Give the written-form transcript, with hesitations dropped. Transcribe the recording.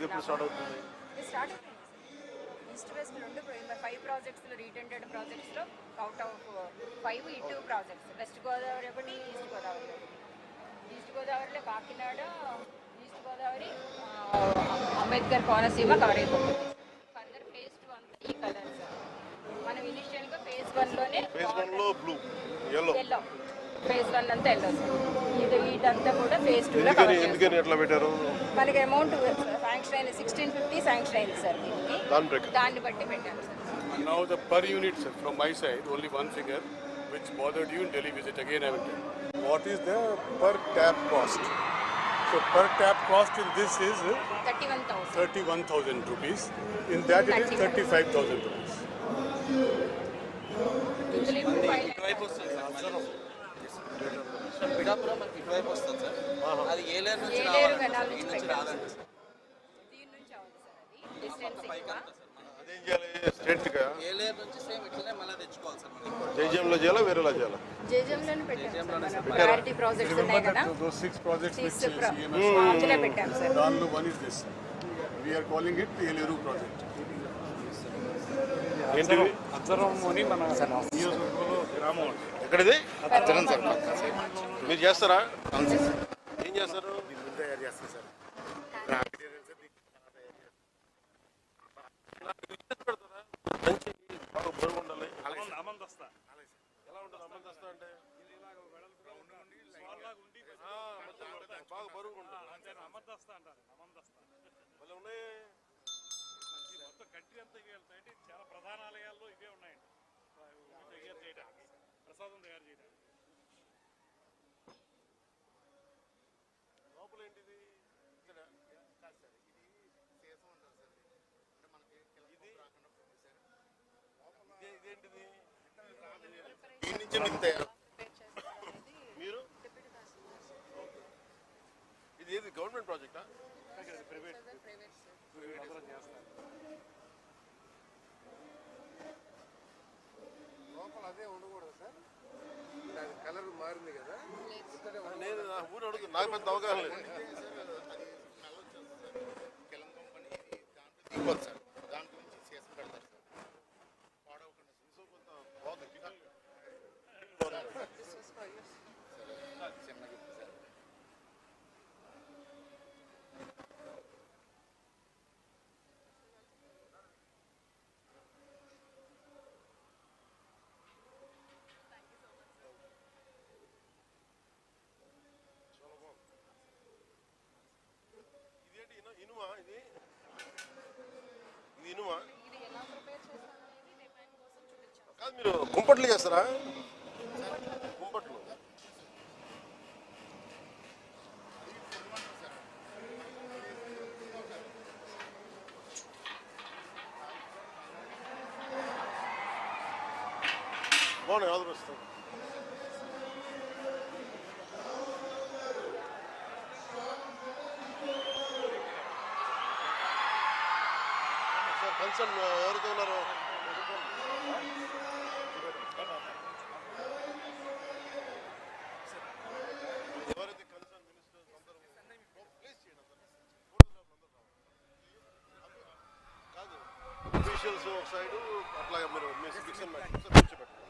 ఇది ఎప్పుడు స్టార్ట్ అవుతుంది? స్టార్ట్ అవుతుంది ఈస్ట్ వెస్ట్ రెండు 5 ప్రాజెక్ట్స్లో రీటెండెడ్ ప్రాజెక్ట్స్లో అవుట్ ఆఫ్ 5 ఈ 2 ప్రాజెక్ట్స్ వెస్ట్ గోదావరి ఒకటి ఈస్ట్ గోదావరి ఒకటి. ఈస్ట్ గోదావరిలో కాకినాడ ఈస్ట్ గోదావరి అంబేద్కర్ కోనసీమ కవర్ అయిపోతుంది. ఫర్దర్ ఫేజ్ 2 అంతా ఈ కలర్స్ మనం ఇనిషియల్గా ఫేజ్ 1లోనే ఫేజ్ 1లో బ్లూ ఎల్లో ఫేజ్ 1 అంతా ఎల్లో సార్. ఇదంతా కూడా ఫేజ్ 2లో కవర్ చేస్తాం. ఎందుకని ఎట్లా పెట్టారు? మనకి అమౌంట్ శాంక్షన్ అయింది 1650 శాంక్షన్ అయింది సార్. దీనికి దాన్ని బట్టి పెట్టాము sir. Now the per unit, sir, from my side, only one figure which bothered you in Delhi visit. Again, I will tell you. What is the per tap cost? So per tap cost in this is 31,000 rupees. In that it is 35,000 rupees. Pithapuram మనకి ఇటువైపు వస్తుంది sir. అది ఏలేరు నుంచి రాదండి sir. దీని నుంచి అవ్వదు sir. అది డిస్టెన్స్ పైకి అంతా సార్. అదేం చేయాలి? స్ట్రైట్గా ఏలేరు నుంచి సేమ్ ఇట్లనే మళ్ళీ తెచ్చుకోవాలి సార్. మనకి జైజంలో చేయాలా వేరేలా చేయాలా? జేజంలోనే పెట్టాము సార్. ప్రయారిటీ ప్రాజెక్ట్స్ ఉన్నాయి కదా, Those 6 projects which అందులో పెట్టాము sir. Danlu one is this. We are calling it Eleru project. ఏంటివి? అజ్జరంలోని మన నియోజకవర్గంలో గ్రామం ఎక్కడిది? అజ్జరం సార్. మీరు చేస్తారా? ఏం చేస్తారు? తయారు చేస్తాం సార్. మంచి బాగా బరువు ఉండాలి. ఎలా ఉంటుంది అమందస్తా అంటే? బాగా బరువు ఉంటుంది. మళ్ళీ ఉన్నాయి మొత్తం కంట్రీ అంతా ఇవే వెళ్తాయండి. చాలా ప్రధాన ఆలయాల్లో ఇవే ఉన్నాయండి. తయారు చేయడానికి, ప్రసాదం తయారు చేయడానికి. లోపల ఏంటిది? ఇదేంటిది? దీని నుంచి మీకు తయారు మీరు ఇది ఏది గవర్నమెంట్ ప్రాజెక్టా? ప్రైవేట్ లోపల అదే ఉండకూడదు సార్. కలర్ మారింది కదా. నేను నా ఊరు అడుగు, నాకు పెద్ద అవగాహన లేదు. ఇనుమా ఇది? ఇది ఇనుమా కాదు. మీరు కుంపట్లు చేస్తారా? కుంపట్లు బాగున్నాయి. ఆదరిస్తాను. కన్సర్న్ ఎవరితో ఉన్నారు? ఎవరైతే కన్సర్న్ మినిస్టర్స్ అందరూ ప్లేస్ చేయండి. కాదు, అఫీషియల్స్ ఒక సైడు అట్లాగే మీరు కూర్చోబెట్టండి.